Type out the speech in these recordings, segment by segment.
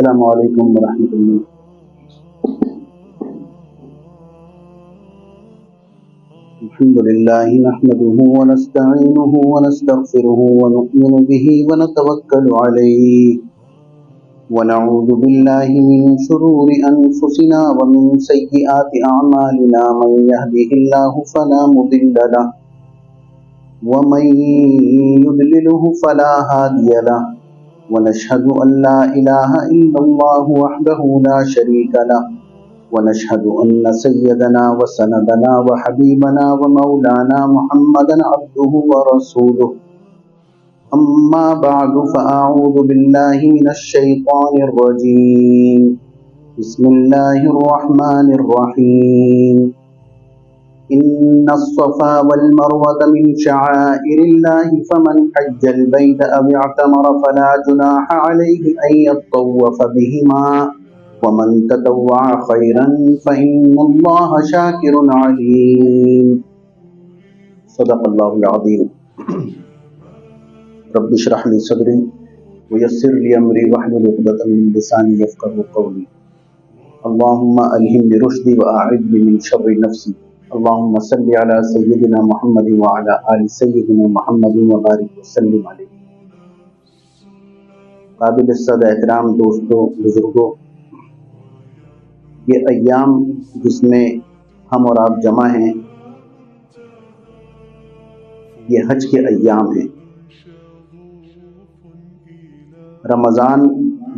السلام علیکم ورحمۃ اللہ۔ الحمد للہ نحمده ونستعینه ونستغفره ونؤمن به ونتوکل علیہ ونعوذ باللہ من شرور انفسنا ومن سیئات اعمالنا من يهده الله فلا مضل له ومن يضلله فلا هادي له ونشهد أن لا إله إلا الله وحده لا شريك له ونشهد أن سيدنا وسندنا وحبيبنا ومولانا محمدا عبده ورسوله أما بعد فأعوذ بالله من الشيطان الرجيم بسم الله الرحمن الرحيم إن الصفا والمروة من شعائر الله فمن حج البيت أو اعتمر فلا جناح عليه أن يطوف بهما ومن تطوع خيرا فإن الله شاكر عليم صدق الله العظيم رب اشرح لي صدري ويسر لي أمري واحلل عقدة من لساني يفقهوا قولي اللهم ألهمني رشدي وأعذني من شر نفسي اللهم صل على سيدنا محمد وعلى آل سيدنا محمد وبارك وسلم علیہ۔ قابل صد احترام دوستوں، بزرگوں، یہ ایام جس میں ہم اور آپ جمع ہیں یہ حج کے ایام ہیں۔ رمضان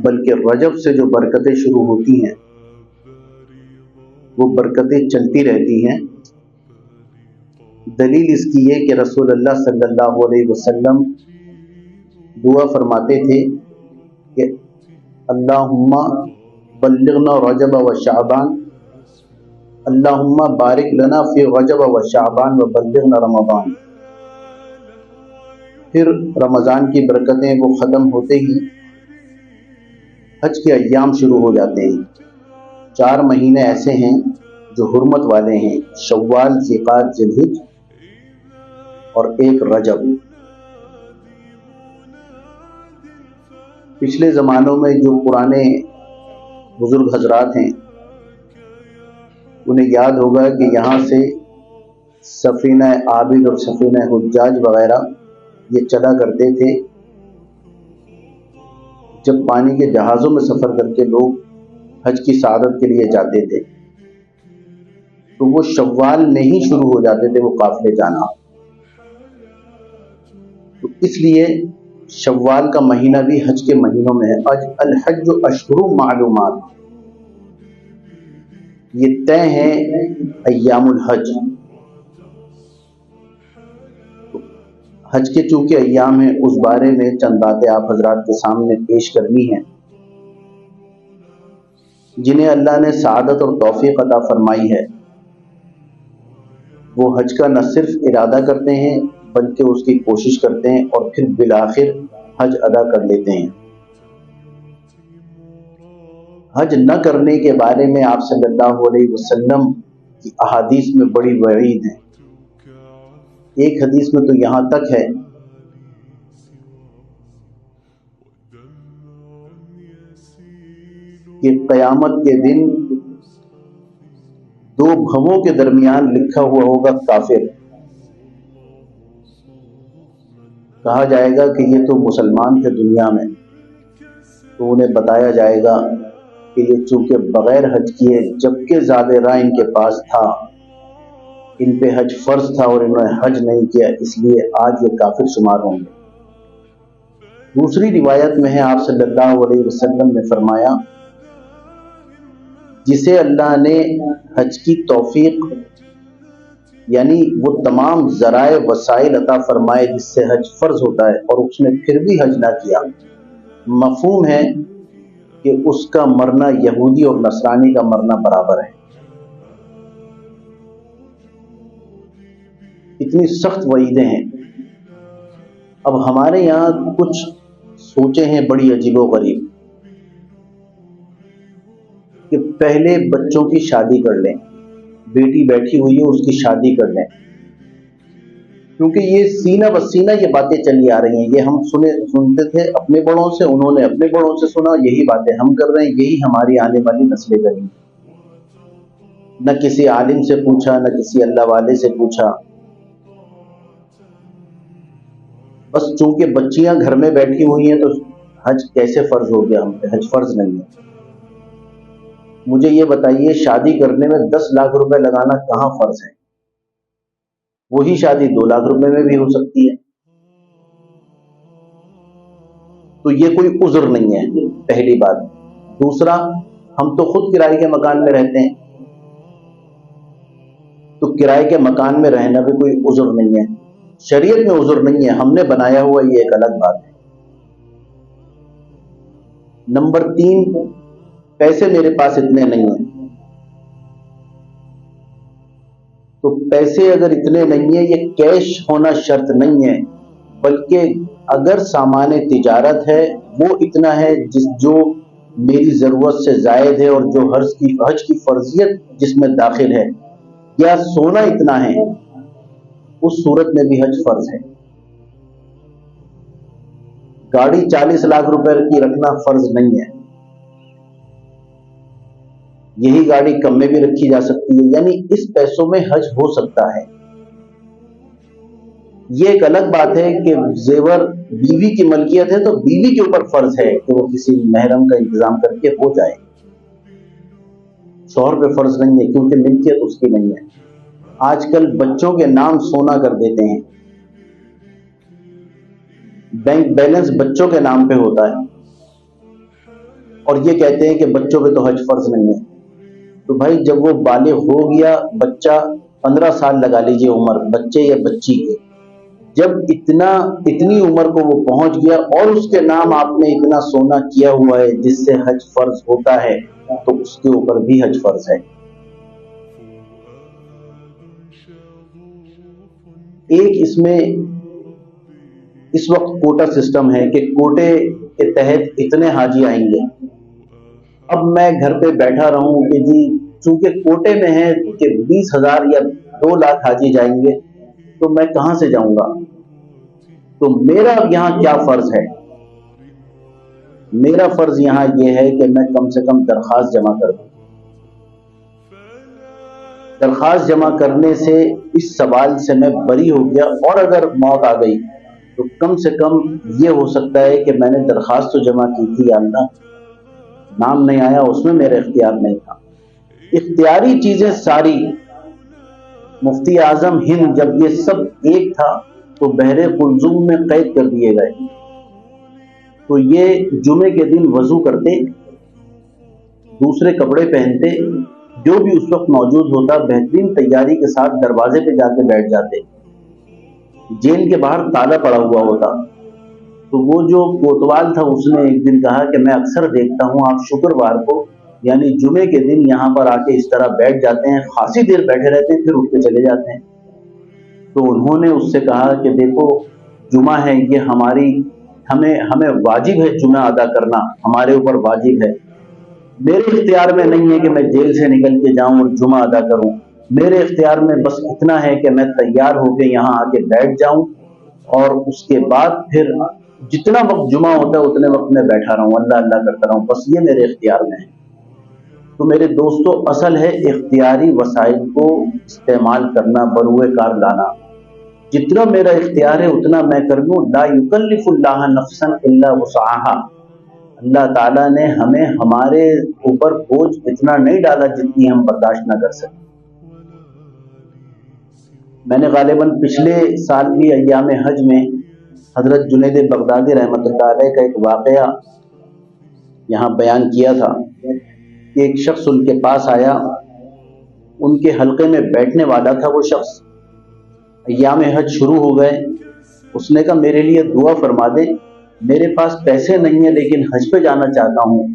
بلکہ رجب سے جو برکتیں شروع ہوتی ہیں وہ برکتیں چلتی رہتی ہیں۔ دلیل اس کی ہے کہ رسول اللہ صلی اللہ علیہ وسلم دعا فرماتے تھے کہ اللہم بلغنا رجب و شعبان، اللہم بارک لنا فی رجب و شعبان و بلغنا رمضان۔ پھر رمضان کی برکتیں وہ ختم ہوتے ہی حج کے ایام شروع ہو جاتے ہیں۔ 4 مہینے ایسے ہیں جو حرمت والے ہیں، شوال، ذوالقعدہ، ذوالحجہ اور 1 رجب۔ پچھلے زمانوں میں جو پرانے بزرگ حضرات ہیں انہیں یاد ہوگا کہ یہاں سے سفینہ عابد اور سفینہ حجاج وغیرہ یہ چلا کرتے تھے۔ جب پانی کے جہازوں میں سفر کر کے لوگ حج کی سعادت کے لیے جاتے تھے تو وہ شوال میں ہی شروع ہو جاتے تھے وہ قافلے جانا۔ تو اس لیے شوال کا مہینہ بھی حج کے مہینوں میں ہے۔ الحج اشہر معلومات، یہ طے ہیں ایام الحج۔ حج کے چونکہ ایام ہیں اس بارے میں چند باتیں آپ حضرات کے سامنے پیش کرنی ہیں۔ جنہیں اللہ نے سعادت اور توفیق عطا فرمائی ہے وہ حج کا نہ صرف ارادہ کرتے ہیں بلکہ اس کی کوشش کرتے ہیں اور پھر بالآخر حج ادا کر لیتے ہیں۔ حج نہ کرنے کے بارے میں آپ صلی اللہ علیہ وسلم کی احادیث میں بڑی وعید ہے۔ ایک حدیث میں تو یہاں تک ہے کہ قیامت کے دن 2 بھووں کے درمیان لکھا ہوا ہوگا کافر۔ کہا جائے گا کہ یہ تو مسلمان تھے دنیا میں، تو انہیں بتایا جائے گا کہ یہ چونکہ بغیر حج کیے جبکہ زیادہ راہ ان کے پاس تھا، ان پہ حج فرض تھا اور انہوں نے حج نہیں کیا، اس لیے آج یہ کافر شمار ہوں گے۔ دوسری روایت میں ہے آپ صلی اللہ علیہ وسلم نے فرمایا جسے اللہ نے حج کی توفیق یعنی وہ تمام ذرائع وسائل عطا فرمائے جس سے حج فرض ہوتا ہے اور اس نے پھر بھی حج نہ کیا، مفہوم ہے کہ اس کا مرنا یہودی اور نصرانی کا مرنا برابر ہے۔ اتنی سخت وعیدیں ہیں۔ اب ہمارے یہاں کچھ سوچیں ہیں بڑی عجیب و غریب کہ پہلے بچوں کی شادی کر لیں، بیٹی بیٹھی ہوئی ہے اس کی شادی کر لیں، کیونکہ یہ سینہ بسینہ یہ باتیں چلی آ رہی ہیں، یہ ہم سنتے تھے اپنے بڑوں سے، انہوں نے اپنے بڑوں سے سنا، یہی باتیں ہم کر رہے ہیں، یہی ہماری آنے والی نسلیں کریں گی۔ نہ کسی عالم سے پوچھا، نہ کسی اللہ والے سے پوچھا، بس چونکہ بچیاں گھر میں بیٹھی ہوئی ہیں تو حج کیسے فرض ہو گیا ہم پہ؟ حج فرض نہیں ہے۔ مجھے یہ بتائیے، شادی کرنے میں 10 لاکھ روپے لگانا کہاں فرض ہے؟ وہی شادی 2 لاکھ روپے میں بھی ہو سکتی ہے۔ تو یہ کوئی عذر نہیں ہے، پہلی بات۔ دوسرا، ہم تو خود کرائے کے مکان میں رہتے ہیں، تو کرائے کے مکان میں رہنا بھی کوئی عذر نہیں ہے، شریعت میں عذر نہیں ہے، ہم نے بنایا ہوا یہ ایک الگ بات ہے۔ نمبر 3، پیسے میرے پاس اتنے نہیں ہیں، تو پیسے اگر اتنے نہیں ہیں، یہ کیش ہونا شرط نہیں ہے، بلکہ اگر سامان تجارت ہے وہ اتنا ہے جو میری ضرورت سے زائد ہے اور جو حج کی فرضیت جس میں داخل ہے، یا سونا اتنا ہے، اس صورت میں بھی حج فرض ہے۔ گاڑی 40 لاکھ روپے کی رکھنا فرض نہیں ہے، یہی گاڑی کم میں بھی رکھی جا سکتی ہے، یعنی اس پیسوں میں حج ہو سکتا ہے۔ یہ ایک الگ بات ہے کہ زیور بیوی کی ملکیت ہے تو بیوی کے اوپر فرض ہے کہ وہ کسی محرم کا انتظام کر کے ہو جائے، شوہر پہ فرض نہیں ہے کیونکہ ملکیت اس کی نہیں ہے۔ آج کل بچوں کے نام سونا کر دیتے ہیں، بینک بیلنس بچوں کے نام پہ ہوتا ہے، اور یہ کہتے ہیں کہ بچوں پہ تو حج فرض نہیں ہے۔ تو بھائی جب وہ بالغ ہو گیا، بچہ 15 سال لگا لیجئے عمر بچے یا بچی کے، جب اتنی عمر کو وہ پہنچ گیا اور اس کے نام آپ نے اتنا سونا کیا ہوا ہے جس سے حج فرض ہوتا ہے، تو اس کے اوپر بھی حج فرض ہے۔ ایک اس میں اس وقت کوٹا سسٹم ہے کہ کوٹے کے تحت اتنے حاجی آئیں گے۔ اب میں گھر پہ بیٹھا رہوں کہ جی چونکہ کوٹے میں ہے کہ 20,000 یا 2 لاکھ حاجی جائیں گے، تو میں کہاں سے جاؤں گا؟ تو میرا اب یہاں کیا فرض ہے؟ میرا فرض یہاں یہ ہے کہ میں کم سے کم درخواست جمع کر دوں۔ درخواست جمع کرنے سے اس سوال سے میں بری ہو گیا، اور اگر موت آ گئی تو کم سے کم یہ ہو سکتا ہے کہ میں نے درخواست تو جمع کی تھی، یا اللہ نام نہیں آیا، اس میں میرا اختیار نہیں تھا۔ اختیاری چیزیں ساری، مفتی اعظم ہند جب یہ سب ایک تھا تو بحر قلزم میں قید کر دیے گئے، تو یہ جمعے کے دن وضو کرتے، دوسرے کپڑے پہنتے، جو بھی اس وقت موجود ہوتا بہترین تیاری کے ساتھ دروازے پہ جا کے بیٹھ جاتے، جیل کے باہر تالا پڑا ہوا ہوتا۔ تو وہ جو کوتوال تھا اس نے ایک دن کہا کہ میں اکثر دیکھتا ہوں آپ شکروار کو یعنی جمعے کے دن یہاں پر آ کے اس طرح بیٹھ جاتے ہیں، خاصی دیر بیٹھے رہتے ہیں، پھر اٹھ کے چلے جاتے ہیں۔ تو انہوں نے اس سے کہا کہ دیکھو جمعہ ہے، یہ ہمیں واجب ہے، جمعہ ادا کرنا ہمارے اوپر واجب ہے، میرے اختیار میں نہیں ہے کہ میں جیل سے نکل کے جاؤں اور جمعہ ادا کروں، میرے اختیار میں بس اتنا ہے کہ میں تیار ہو کے یہاں آ کے بیٹھ جاؤں، اور اس کے بعد پھر جتنا وقت جمعہ ہوتا ہے اتنے وقت میں بیٹھا رہوں، اللہ اللہ کرتا رہوں، بس یہ میرے اختیار میں ہے۔ تو میرے دوستو، اصل ہے اختیاری وسائل کو استعمال کرنا، بروئے کار لانا۔ جتنا میرا اختیار ہے اتنا میں کر لوں، لا یکلف اللہ نفسا الا وسعها۔ اللہ تعالیٰ نے ہمیں ہمارے اوپر بوجھ اتنا نہیں ڈالا جتنی ہم برداشت نہ کر سکیں۔ میں نے غالباً پچھلے سال بھی ایام حج میں حضرت جنید بغدادی رحمۃ اللہ علیہ کا ایک واقعہ یہاں بیان کیا تھا کہ ایک شخص ان کے پاس آیا، ان کے حلقے میں بیٹھنے والا تھا وہ شخص، ایام حج شروع ہو گئے، اس نے کہا میرے لیے دعا فرما دیں، میرے پاس پیسے نہیں ہیں لیکن حج پہ جانا چاہتا ہوں۔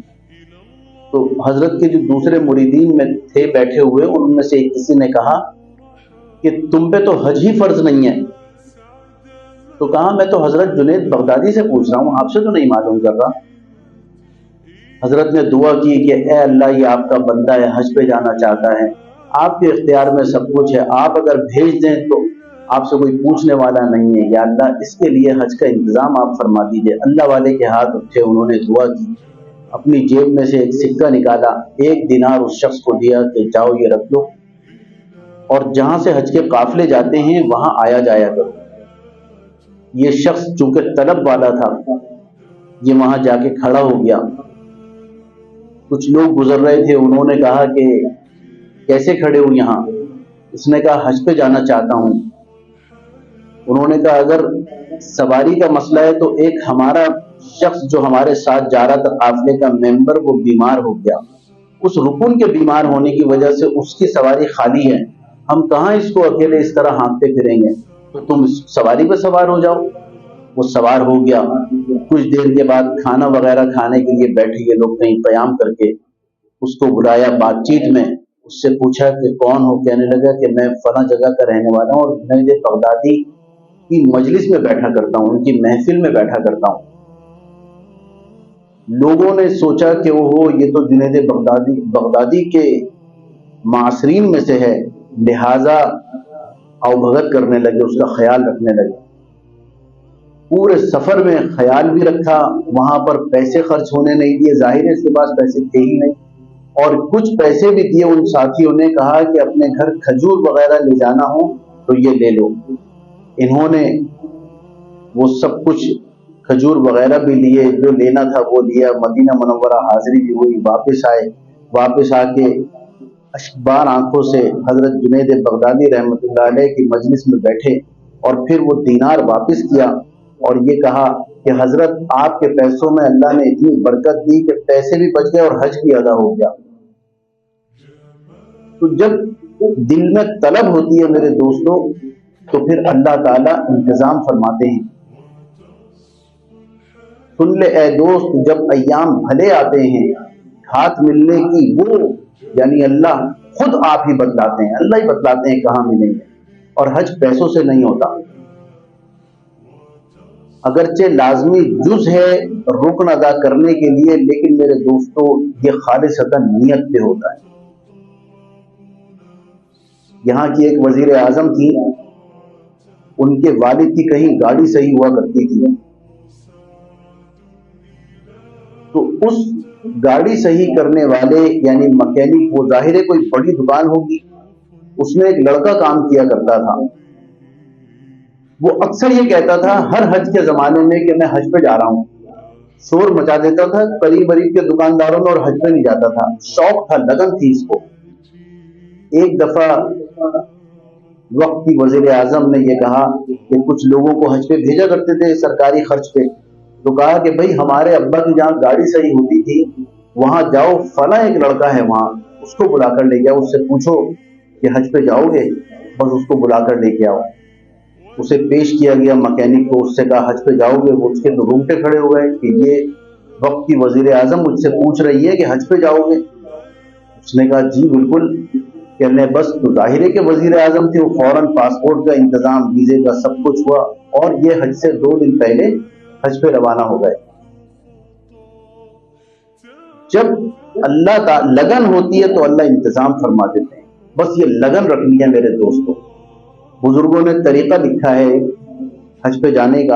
تو حضرت کے جو دوسرے مریدین میں تھے بیٹھے ہوئے، ان میں سے کسی نے کہا کہ تم پہ تو حج ہی فرض نہیں ہے۔ تو کہا میں تو حضرت جنید بغدادی سے پوچھ رہا ہوں، آپ سے تو نہیں معلوم کر رہا۔ حضرت نے دعا کی کہ اے اللہ، یہ آپ کا بندہ ہے، حج پہ جانا چاہتا ہے، آپ کے اختیار میں سب کچھ ہے، آپ اگر بھیج دیں تو آپ سے کوئی پوچھنے والا نہیں ہے، یا اللہ اس کے لیے حج کا انتظام آپ فرما دیجئے۔ اللہ والے کے ہاتھ اٹھے، انہوں نے دعا کی، اپنی جیب میں سے ایک سکہ نکالا، 1 دینار اس شخص کو دیا کہ جاؤ یہ رکھ لو، اور جہاں سے حج کے قافلے جاتے ہیں وہاں آیا جایا کرو۔ یہ شخص چونکہ طلب والا تھا، یہ وہاں جا کے کھڑا ہو گیا۔ کچھ لوگ گزر رہے تھے، انہوں نے کہا کہ کیسے کھڑے ہو یہاں؟ اس نے کہا حج پہ جانا چاہتا ہوں۔ انہوں نے کہا اگر سواری کا مسئلہ ہے تو ایک ہمارا شخص جو ہمارے ساتھ جا رہا تھا قافلے کا ممبر، وہ بیمار ہو گیا، اس رکن کے بیمار ہونے کی وجہ سے اس کی سواری خالی ہے، ہم کہاں اس کو اکیلے اس طرح ہانکتے پھریں گے، تو تم اس سواری پہ سوار ہو جاؤ۔ وہ سوار ہو گیا۔ کچھ دیر کے بعد کھانا وغیرہ کھانے کے لیے بیٹھے یہ لوگ کہیں قیام کر کے، اس کو بلایا بات چیت میں، اس سے پوچھا کہ کون ہو؟ کہنے لگا کہ میں فلاں جگہ کا رہنے والا ہوں اور جنید بغدادی کی مجلس میں بیٹھا کرتا ہوں، ان کی محفل میں بیٹھا کرتا ہوں۔ لوگوں نے سوچا کہ وہ یہ تو جنید بغدادی کے معاصرین میں سے ہے، لہذا او بھگت کرنے لگے، اس کا خیال رکھنے لگے۔ پورے سفر میں خیال بھی رکھا، وہاں پر پیسے خرچ ہونے نہیں دیے، ظاہر ہے اس کے پاس پیسے تھے ہی نہیں، اور کچھ پیسے بھی دیے ان ساتھیوں نے، کہا کہ اپنے گھر کھجور وغیرہ لے جانا ہو تو یہ لے لو۔ انہوں نے وہ سب کچھ کھجور وغیرہ بھی لیے، جو لینا تھا وہ لیا، مدینہ منورہ حاضری بھی ہوئی، واپس آئے، واپس آ کے اشکبار آنکھوں سے حضرت جنید بغدادی رحمۃ اللہ علیہ کی مجلس میں بیٹھے، اور پھر وہ دینار واپس کیا اور یہ کہا کہ حضرت آپ کے پیسوں میں اللہ نے اتنی برکت دی کہ پیسے بھی بچ گئے اور حج بھی ادا ہو گیا۔ تو جب دل میں طلب ہوتی ہے میرے دوستوں، تو پھر اللہ تعالیٰ انتظام فرماتے ہیں۔ سن لے اے دوست، جب ایام بھلے آتے ہیں، ہاتھ ملنے کی وہ یعنی اللہ خود آپ ہی بتلاتے ہیں، اللہ ہی بتلاتے ہیں کہاں ملیں گے، اور حج پیسوں سے نہیں ہوتا۔ اگرچہ لازمی جز ہے رکن ادا کرنے کے لیے، لیکن میرے دوستو یہ خالصتاً نیت پہ ہوتا ہے۔ یہاں کی ایک وزیر اعظم تھی، ان کے والد کی کہیں گاڑی صحیح ہوا کرتی تھی، تو اس گاڑی صحیح کرنے والے یعنی مکینک، وہ ظاہر ہے کوئی بڑی دکان ہوگی، اس میں ایک لڑکا کام کیا کرتا تھا۔ وہ اکثر یہ کہتا تھا ہر حج کے زمانے میں کہ میں حج پہ جا رہا ہوں، شور مچا دیتا تھا قریب قریب کے دکانداروں میں، اور حج پہ نہیں جاتا تھا۔ شوق تھا، لگن تھی اس کو۔ ایک دفعہ وقت کی وزیر اعظم نے یہ کہا کہ کچھ لوگوں کو حج پہ بھیجا کرتے تھے سرکاری خرچ پہ، تو کہا کہ بھائی ہمارے ابا کی جہاں گاڑی صحیح ہوتی تھی وہاں جاؤ، فلاں ایک لڑکا ہے وہاں، اس کو بلا کر لے جاؤ، اس سے پوچھو کہ حج پہ جاؤ گے، بس اس کو بلا کر لے کے آؤ۔ اسے پیش کیا گیا مکینک کو، اس سے کہا حج پہ جاؤ گے؟ وہ اس کے رونگٹے کھڑے ہو گئے کہ یہ وقت کی وزیر اعظم مجھ سے پوچھ رہی ہے کہ حج پہ جاؤ گے؟ اس نے کہا جی بالکل۔ کہنے بس تو ظاہر ہے کہ وزیر اعظم تھے، وہ فوراً پاسپورٹ کا انتظام، ویزے کا سب کچھ ہوا، اور یہ حج سے 2 دن پہلے حج پہ روانہ ہو گئے۔ جب اللہ کا لگن ہوتی ہے تو اللہ انتظام فرما دیتے ہیں، بس یہ لگن رکھنی ہے میرے دوستوں۔ بزرگوں نے طریقہ لکھا ہے حج پہ جانے کا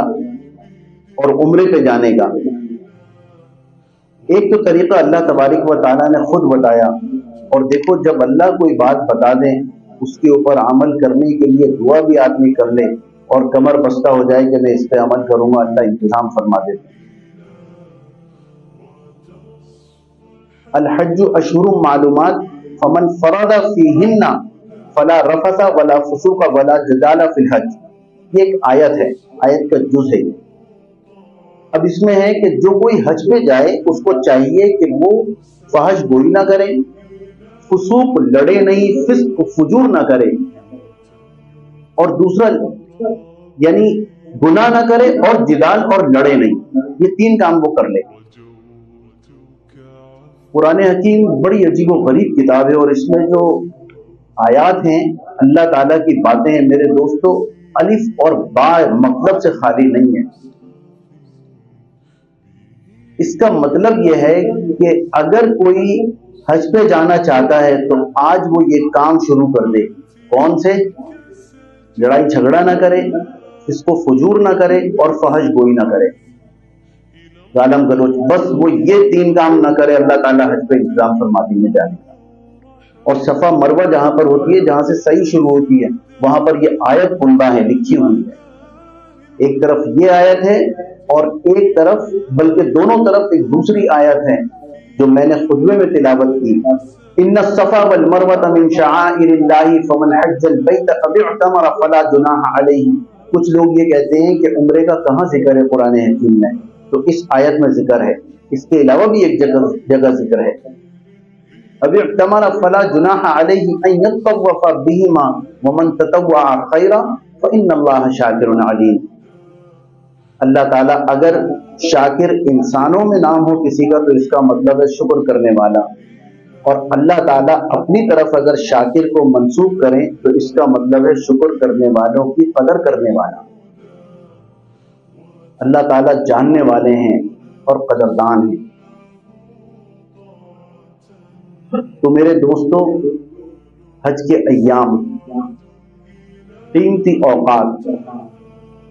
اور عمرے پہ جانے کا۔ ایک تو طریقہ اللہ تبارک و تعالیٰ نے خود بتایا، اور دیکھو جب اللہ کوئی بات بتا دیں اس کے اوپر عمل کرنے کے لیے دعا بھی آدمی کر لے اور کمر بستہ ہو جائے کہ میں اس پہ عمل کروں گا، اللہ انتظام فرما دیتے ہیں۔ الحج اشہر معلومات فمن فرض فیہن فلا رفث ولا فسوق ولا جدال فی الحج، یہ ایک آیت ہے، آیت کا جز ہے۔ اب اس میں ہے کہ جو کوئی حج پہ جائے اس کو چاہیے کہ وہ فحش گوئی نہ کرے، فسوق لڑے نہیں، فسق فجور نہ کرے، اور دوسرا یعنی گناہ نہ کرے، اور جدال اور لڑے نہیں، یہ 3 کام وہ کر لے۔ قرآن حکیم بڑی عجیب و غریب کتاب ہے، اور اس میں جو آیات ہیں اللہ تعالیٰ کی باتیں ہیں میرے دوستو، الف اور با مطلب سے خالی نہیں ہے۔ اس کا مطلب یہ ہے کہ اگر کوئی حج پہ جانا چاہتا ہے تو آج وہ یہ کام شروع کر دے۔ کون سے؟ لڑائی جھگڑا نہ کرے، اس کو فجور نہ کرے اور فحش گوئی نہ کرے، گالم گلوچ، بس وہ یہ 3 کام نہ کرے، اللہ تعالیٰ حج پہ انتظام فرما دیں گے جانے کا۔ اور صفا مروہ جہاں پر ہوتی ہے، جہاں سے صحیح شروع ہوتی ہے، وہاں پر یہ آیت عمدہ ہے، لکھی ہوئی ہے۔ ایک طرف یہ آیت ہے اور ایک طرف، بلکہ دونوں طرف ایک دوسری آیت ہے جو میں نے خطبے میں تلاوت کی، ان الصفا والمروۃ من شعائر اللہ فمن حج البیت او اعتمر فلا جناح علیہ۔ کچھ لوگ یہ کہتے ہیں کہ عمرے کا کہاں ذکر ہے قرآن حکیم میں؟ تو اس آیت میں ذکر ہے، اس کے علاوہ بھی ایک جگہ ذکر ہے، اب اعتمر فلا جناح علیہ ان یطوف بہما ومن تطوع خیرا فان اللہ شاکر علیم۔ اللہ تعالیٰ اگر شاکر انسانوں میں نام ہو کسی کا تو اس کا مطلب ہے شکر کرنے والا، اور اللہ تعالیٰ اپنی طرف اگر شاکر کو منسوب کریں تو اس کا مطلب ہے شکر کرنے والوں کی قدر کرنے والا۔ اللہ تعالیٰ جاننے والے ہیں اور قدردان ہیں۔ تو میرے دوستو، حج کے ایام، قیمتی اوقات،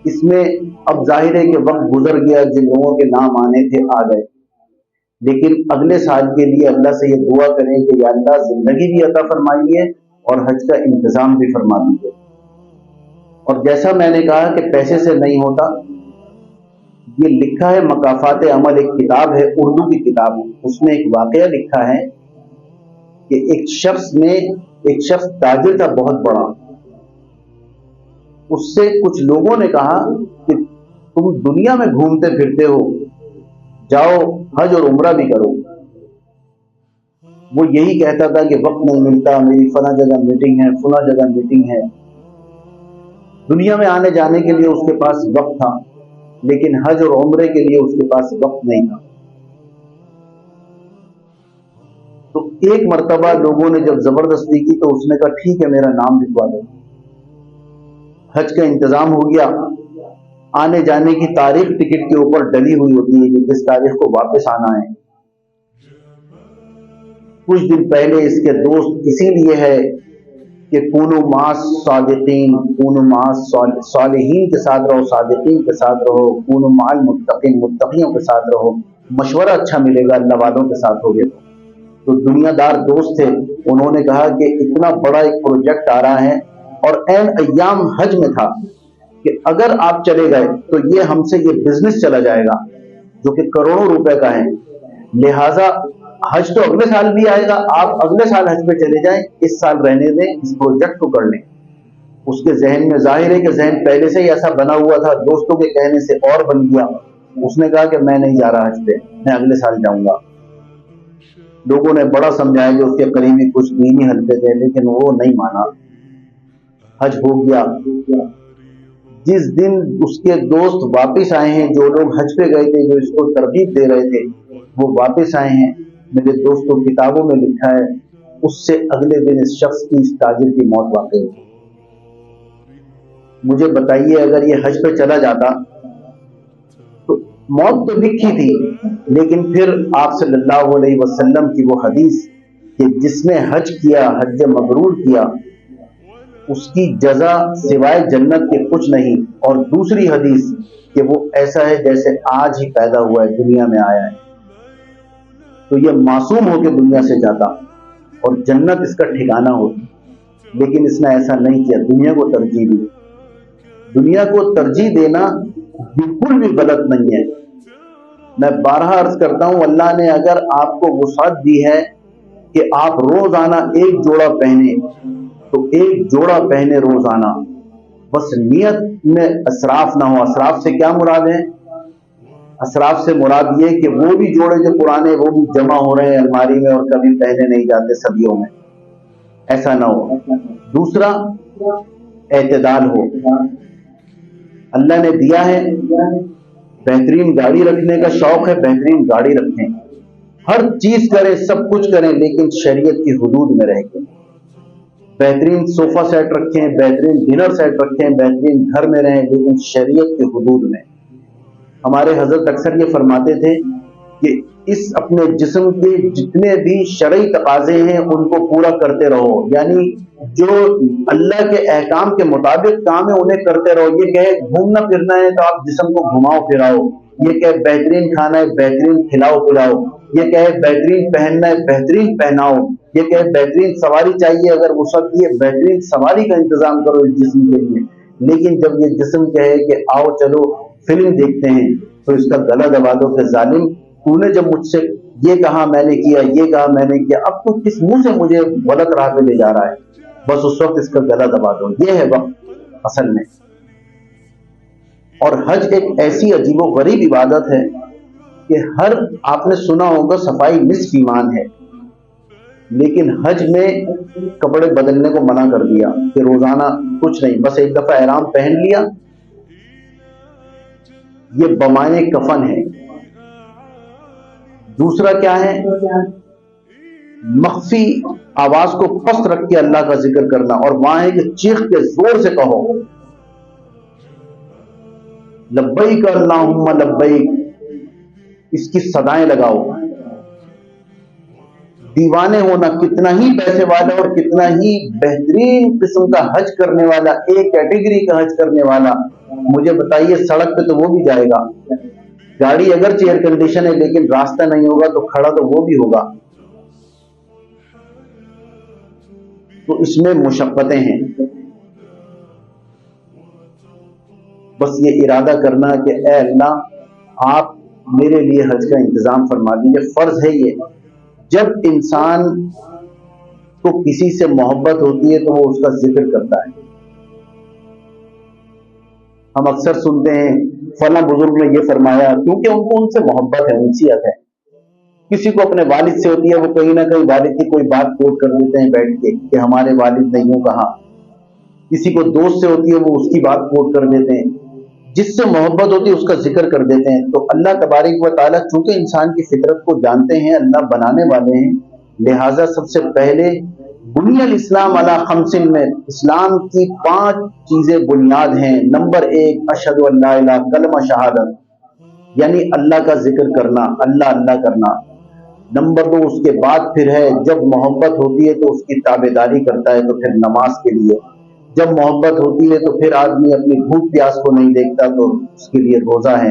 اس میں اب ظاہر ہے کہ وقت گزر گیا، جن لوگوں کے نام آنے تھے آ گئے، لیکن اگلے سال کے لیے اللہ سے یہ دعا کریں کہ یا اللہ زندگی بھی عطا فرمائیے اور حج کا انتظام بھی فرما دیجیے۔ اور جیسا میں نے کہا کہ پیسے سے نہیں ہوتا، یہ لکھا ہے مقافات عمل، ایک کتاب ہے، اردو کی کتاب ہے، اس میں ایک واقعہ لکھا ہے کہ ایک شخص تاجر تھا بہت بڑا، اس سے کچھ لوگوں نے کہا کہ تم دنیا میں گھومتے پھرتے ہو، جاؤ حج اور عمرہ بھی کرو۔ وہ یہی کہتا تھا کہ وقت نہیں ملتا، میری فلاں جگہ میٹنگ ہے، فلاں جگہ میٹنگ ہے۔ دنیا میں آنے جانے کے لیے اس کے پاس وقت تھا، لیکن حج اور عمرے کے لیے اس کے پاس وقت نہیں تھا۔ تو ایک مرتبہ لوگوں نے جب زبردستی کی تو اس نے کہا ٹھیک ہے میرا نام لکھوا دو۔ حج کا انتظام ہو گیا، آنے جانے کی تاریخ ٹکٹ کے اوپر ڈلی ہوئی ہوتی ہے کہ کس تاریخ کو واپس آنا ہے۔ کچھ دن پہلے اس کے دوست اسی لیے ہے کہ کونوا مع الصادقین، کونوا مع صالحین کے ساتھ رہو، صادقین کے ساتھ رہو، کونوا مع المتقین، متقیوں کے ساتھ رہو، مشورہ اچھا ملے گا اللہ والوں کے ساتھ ہوگے۔ تو دنیا دار دوست تھے، انہوں نے کہا کہ اتنا بڑا ایک پروجیکٹ آ رہا ہے اور عین ایام حج میں تھا کہ اگر آپ چلے گئے تو یہ ہم سے یہ بزنس چلا جائے گا جو کہ کروڑوں روپے کا ہے، لہٰذا حج تو اگلے سال بھی آئے گا، آپ اگلے سال حج پہ چلے جائیں، اس سال رہنے دیں، اس پروجیکٹ کو کر لیں۔ اس کے ذہن میں ظاہر ہے کہ ذہن پہلے سے ہی ایسا بنا ہوا تھا، دوستوں کے کہنے سے اور بن گیا۔ اس نے کہا کہ میں نہیں جا رہا حج پہ، میں اگلے سال جاؤں گا۔ لوگوں نے بڑا سمجھایا کہ اس کے قریبی کچھ دینی حلقے تھے، لیکن وہ نہیں مانا۔ حج ہو گیا۔ جس دن اس کے دوست واپس آئے ہیں، جو لوگ حج پہ گئے تھے، جو اس کو ترغیب دے رہے تھے، وہ واپس آئے ہیں، میرے دوستوں کتابوں میں لکھا ہے اس سے اگلے دن اس شخص کی، اس تاجر کی موت واقع ہوئی۔ مجھے بتائیے اگر یہ حج پہ چلا جاتا تو موت تو لکھی تھی، لیکن پھر آپ صلی اللہ علیہ وسلم کی وہ حدیث کہ جس نے حج کیا، حج مبرور کیا، اس کی جزا سوائے جنت کے کچھ نہیں، اور دوسری حدیث کہ وہ ایسا ہے جیسے آج ہی پیدا ہوا ہے، دنیا میں آیا ہے۔ تو یہ معصوم ہو کے دنیا سے جاتا اور جنت اس کا ٹھکانہ ہوتی، لیکن اس نے ایسا نہیں کیا، دنیا کو ترجیح دی۔ دنیا کو ترجیح دینا بالکل بھی غلط نہیں ہے۔ میں بارہا عرض کرتا ہوں، اللہ نے اگر آپ کو وسعت دی ہے کہ آپ روزانہ ایک جوڑا پہنے تو ایک جوڑا پہنے روزانہ، بس نیت میں اسراف نہ ہو۔ اسراف سے کیا مراد ہے؟ اسراف سے مراد یہ کہ وہ بھی جوڑے جو پرانے وہ بھی جمع ہو رہے ہیں الماری میں اور کبھی پہنے نہیں جاتے صدیوں میں، ایسا نہ ہو۔ دوسرا، اعتدال ہو۔ اللہ نے دیا ہے، بہترین گاڑی رکھنے کا شوق ہے، بہترین گاڑی رکھیں، ہر چیز کریں، سب کچھ کریں، لیکن شریعت کی حدود میں رہ کے۔ بہترین صوفہ سیٹ رکھیں، بہترین ڈنر سیٹ رکھیں، بہترین گھر میں رہیں، لیکن شریعت کی حدود میں۔ ہمارے حضرت اکثر یہ فرماتے تھے کہ اس اپنے جسم کے جتنے بھی شرعی تقاضے ہیں ان کو پورا کرتے رہو، یعنی جو اللہ کے احکام کے مطابق کام ہے انہیں کرتے رہو۔ یہ کہے گھومنا پھرنا ہے تو آپ جسم کو گھماؤ پھراؤ، یہ کہے بہترین کھانا ہے بہترین کھلاؤ پلاؤ، یہ کہے بہترین پہننا ہے بہترین پہناؤ، یہ کہے بہترین سواری چاہیے اگر وسعت کی ہے بہترین سواری کا انتظام کرو اس جسم کے لیے۔ لیکن جب یہ جسم کہے کہ آؤ چلو فلم دیکھتے ہیں تو اس کا گلا دبا دو کہ ظالم تو نے جب مجھ سے یہ کہا میں نے کیا، یہ کہا میں نے کیا، اب تو کس منہ سے مجھے غلط راہ پہ لے جا رہا ہے، بس اس وقت اس کا گلا دبا دو۔ یہ ہے وقت اصل میں۔ اور حج ایک ایسی عجیب و غریب عبادت ہے کہ ہر آپ نے سنا ہوگا صفائی نصف ایمان ہے، لیکن حج میں کپڑے بدلنے کو منع کر دیا کہ روزانہ کچھ نہیں، بس ایک دفعہ احرام پہن لیا، یہ بمانے کفن ہے۔ دوسرا کیا ہے؟ مخفی آواز کو پست رکھ کے اللہ کا ذکر کرنا، اور وہاں ہے کہ چیخ کے زور سے کہو لبیک اللہم لبیک، اس کی صدائیں لگاؤ۔ دیوانے ہونا، کتنا ہی پیسے والا اور کتنا ہی بہترین قسم کا حج کرنے والا، ایک کیٹیگری کا حج کرنے والا، مجھے بتائیے سڑک پہ تو وہ بھی جائے گا، گاڑی اگرچہ ایئر کنڈیشن ہے لیکن راستہ نہیں ہوگا تو کھڑا تو وہ بھی ہوگا۔ تو اس میں مشقتیں ہیں، بس یہ ارادہ کرنا کہ اے اللہ آپ میرے لیے حج کا انتظام فرما دیجیے، فرض ہے یہ۔ جب انسان کو کسی سے محبت ہوتی ہے تو وہ اس کا ذکر کرتا ہے۔ ہم اکثر سنتے ہیں فلاں بزرگ نے یہ فرمایا، کیونکہ ان کو ان سے محبت ہے، انسیت ہے۔ کسی کو اپنے والد سے ہوتی ہے، وہ کہیں نہ کہیں والد کی کوئی بات کوٹ کر دیتے ہیں بیٹھ کے کہ ہمارے والد نے یوں کہا۔ کسی کو دوست سے ہوتی ہے، وہ اس کی بات کوٹ کر دیتے ہیں۔ جس سے محبت ہوتی ہے اس کا ذکر کر دیتے ہیں۔ تو اللہ تبارک و تعالیٰ چونکہ انسان کی فطرت کو جانتے ہیں، اللہ بنانے والے ہیں، لہٰذا سب سے پہلے بنی الاسلام علی خمس میں اسلام کی 5 چیزیں بنیاد ہیں۔ نمبر 1 اشہد ان لا الہ، کلمہ شہادت، یعنی اللہ کا ذکر کرنا، اللہ اللہ کرنا۔ نمبر 2 اس کے بعد پھر ہے جب محبت ہوتی ہے تو اس کی تابعداری کرتا ہے تو پھر نماز کے لیے، جب محبت ہوتی ہے تو پھر آدمی اپنی بھوک پیاس کو نہیں دیکھتا تو اس کے لیے روزہ ہے۔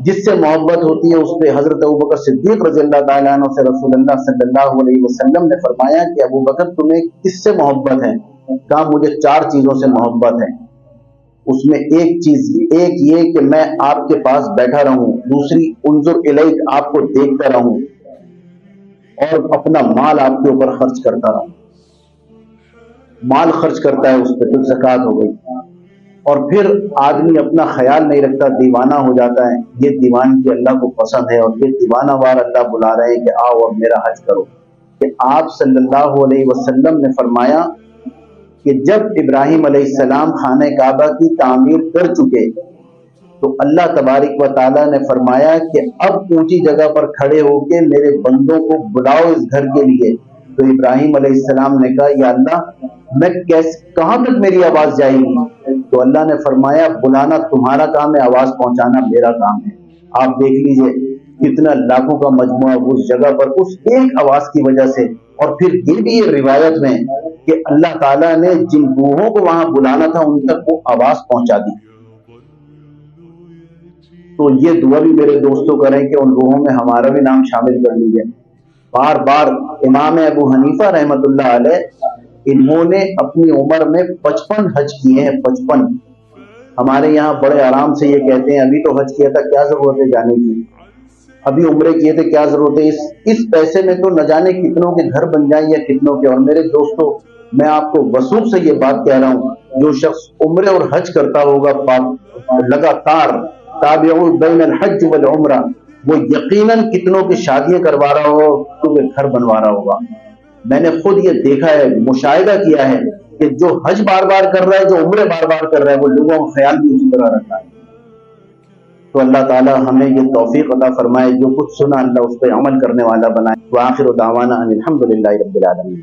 جس سے محبت ہوتی ہے اس پہ حضرت ابوبکر صدیق رضی اللہ تعالیٰ عنہ سے رسول اللہ صلی اللہ علیہ وسلم نے فرمایا کہ ابوبکر تمہیں کس سے محبت ہے؟ کہا مجھے 4 چیزوں سے محبت ہے۔ اس میں ایک چیز ایک یہ کہ میں آپ کے پاس بیٹھا رہوں، دوسری انظر الیک آپ کو دیکھتا رہوں، اور اپنا مال آپ کے اوپر خرچ کرتا رہوں۔ مال خرچ کرتا ہے اس پہ تو زکوٰۃ ہو گئی۔ اور پھر آدمی اپنا خیال نہیں رکھتا، دیوانہ ہو جاتا ہے، یہ دیوانگی اللہ کو پسند ہے، اور یہ دیوانہ وار اللہ بلا رہے ہیں کہ آؤ اب میرا حج کرو۔ کہ آپ صلی اللہ علیہ وسلم نے فرمایا کہ جب ابراہیم علیہ السلام خانہ کعبہ کی تعمیر کر چکے تو اللہ تبارک و تعالیٰ نے فرمایا کہ اب اونچی جگہ پر کھڑے ہو کے میرے بندوں کو بلاؤ اس گھر کے لیے۔ تو ابراہیم علیہ السلام نے کہا یا اللہ میں کہاں تک میری آواز جائے گی؟ تو اللہ نے فرمایا بلانا تمہارا کام ہے، آواز پہنچانا میرا کام ہے۔ آپ دیکھ لیجئے کتنا لاکھوں کا مجموعہ اس جگہ پر اس ایک آواز کی وجہ سے۔ اور پھر یہ بھی یہ روایت میں کہ اللہ تعالیٰ نے جن روحوں کو وہاں بلانا تھا ان تک وہ آواز پہنچا دی۔ تو یہ دعا بھی میرے دوستوں کریں کہ ان روحوں میں ہمارا بھی نام شامل کر لیجئے۔ بار بار امام ابو حنیفہ رحمۃ اللہ علیہ انہوں نے اپنی عمر میں 55 حج کیے ہیں، 55۔ ہمارے یہاں بڑے آرام سے یہ کہتے ہیں ابھی تو حج کیا تھا کیا ضرورت ہے جانے کی، ابھی عمرے کیے تھے کیا ضرورت ہے، اس پیسے میں تو نہ جانے کتنوں کے گھر بن جائیں یا کتنوں کے۔ اور میرے دوستوں میں آپ کو وثوق سے یہ بات کہہ رہا ہوں، جو شخص عمرے اور حج کرتا ہوگا لگاتار تابعوا بین الحج والعمرہ، وہ یقیناً کتنوں کی شادیاں کروا رہا ہو، کتنوں کے گھر بنوا رہا ہوگا۔ میں نے خود یہ دیکھا ہے، مشاہدہ کیا ہے کہ جو حج بار بار کر رہا ہے، جو عمرے بار بار کر رہا ہے، وہ لوگوں کا خیال بھی اسی طرح رکھتا ہے۔ تو اللہ تعالی ہمیں یہ توفیق عطا فرمائے، جو کچھ سنا اللہ اس پہ عمل کرنے والا بنائے۔ وآخر دعوانا ان الحمد للہ رب العالمین۔